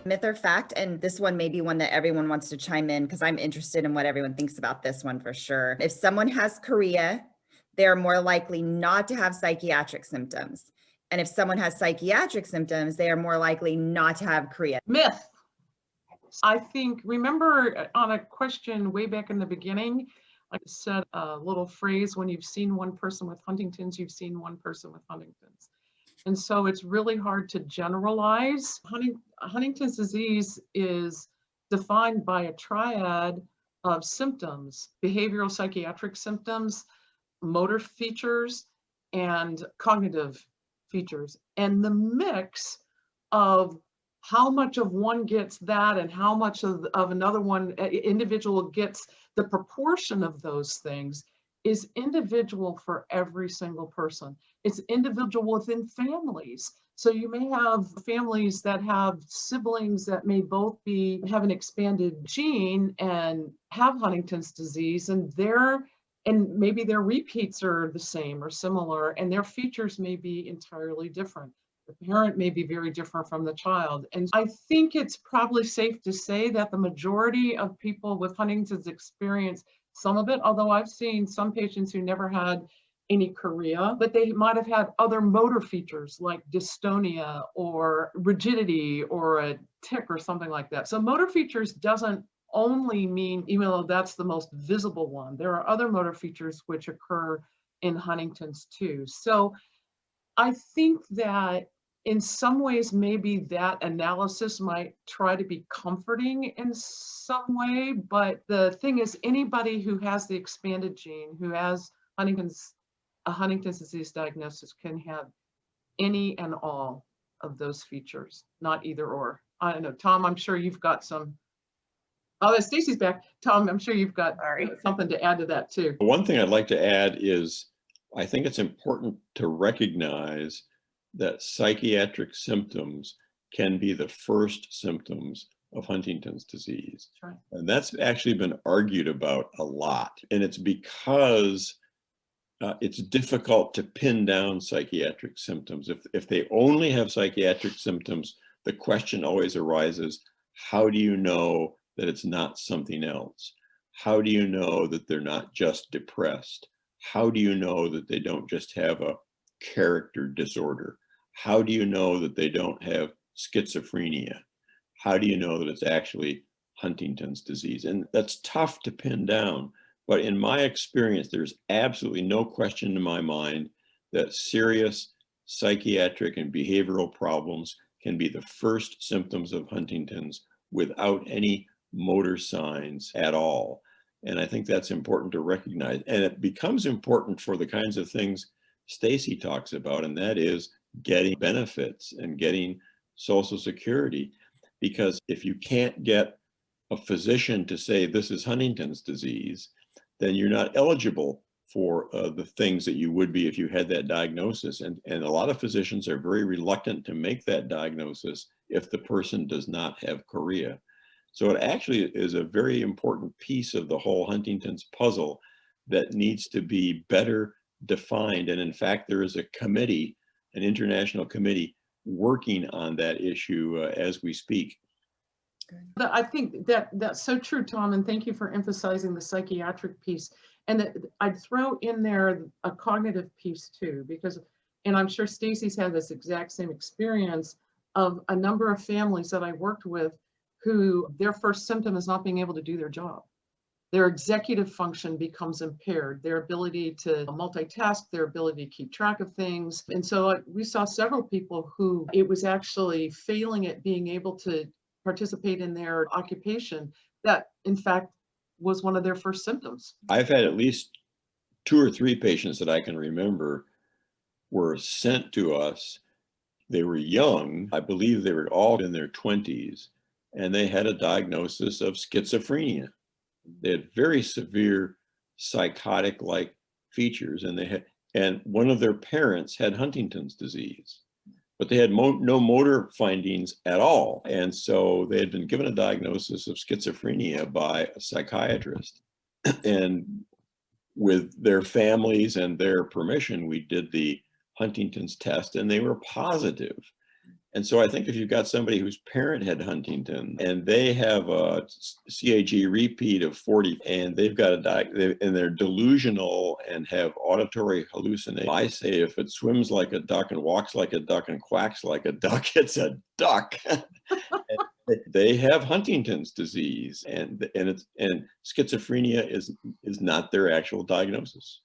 Myth or fact, and this one may be one that everyone wants to chime in because I'm interested in what everyone thinks about this one for sure. If someone has chorea, they're more likely not to have psychiatric symptoms. And if someone has psychiatric symptoms, they are more likely not to have chorea. Myth. I think, remember on a question way back in the beginning, I said a little phrase, when you've seen one person with Huntington's, you've seen one person with Huntington's. And so it's really hard to generalize. Huntington's disease is defined by a triad of symptoms: behavioral psychiatric symptoms, motor features, and cognitive features. And the mix of how much of one gets that and how much of another one individual gets, the proportion of those things is individual for every single person. It's individual within families. So you may have families that have siblings that may both have an expanded gene and have Huntington's disease, and maybe their repeats are the same or similar, and their features may be entirely different. The parent may be very different from the child. And I think it's probably safe to say that the majority of people with Huntington's experience some of it, although I've seen some patients who never had any chorea, but they might have had other motor features like dystonia or rigidity or a tic or something like that. So motor features doesn't only mean, even though that's the most visible one, there are other motor features which occur in Huntington's too. So I think that in some ways, maybe that analysis might try to be comforting in some way, but the thing is, anybody who has the expanded gene, who has a Huntington's disease diagnosis, can have any and all of those features, not either or. I don't know, Tom, I'm sure you've got some. Oh, Stacy's back. Tom, I'm sure you've got something to add to that too. One thing I'd like to add is, I think it's important to recognize that psychiatric symptoms can be the first symptoms of Huntington's disease. That's right. And that's actually been argued about a lot. And it's because it's difficult to pin down psychiatric symptoms. If they only have psychiatric symptoms, the question always arises, how do you know that it's not something else? How do you know that they're not just depressed? How do you know that they don't just have a character disorder? How do you know that they don't have schizophrenia? How do you know that it's actually Huntington's disease? And that's tough to pin down. But in my experience, there's absolutely no question in my mind that serious psychiatric and behavioral problems can be the first symptoms of Huntington's without any motor signs at all. And I think that's important to recognize. And it becomes important for the kinds of things Stacy talks about, and that is getting benefits and getting Social Security. Because if you can't get a physician to say this is Huntington's disease, then you're not eligible for the things that you would be if you had that diagnosis. And a lot of physicians are very reluctant to make that diagnosis if the person does not have chorea. So it actually is a very important piece of the whole Huntington's puzzle that needs to be better defined. And in fact, there is a committee, an international committee, working on that issue as we speak. I think that's so true, Tom, and thank you for emphasizing the psychiatric piece. And I'd throw in there a cognitive piece too, because, and I'm sure Stacy's had this exact same experience of a number of families that I worked with who their first symptom is not being able to do their job. Their executive function becomes impaired, their ability to multitask, their ability to keep track of things. And so we saw several people who it was actually failing at being able to participate in their occupation that in fact was one of their first symptoms. I've had at least 2 or 3 patients that I can remember were sent to us. They were young, I believe they were all in their 20s, and they had a diagnosis of schizophrenia. They had very severe psychotic-like features, and one of their parents had Huntington's disease, but they had no motor findings at all. And so they had been given a diagnosis of schizophrenia by a psychiatrist. And with their families and their permission, we did the Huntington's test, and they were positive. And so I think if you've got somebody whose parent had Huntington and they have a CAG repeat of 40 and they've got and they're delusional and have auditory hallucinations, I say if it swims like a duck and walks like a duck and quacks like a duck, it's a duck. They have Huntington's disease, and schizophrenia is not their actual diagnosis.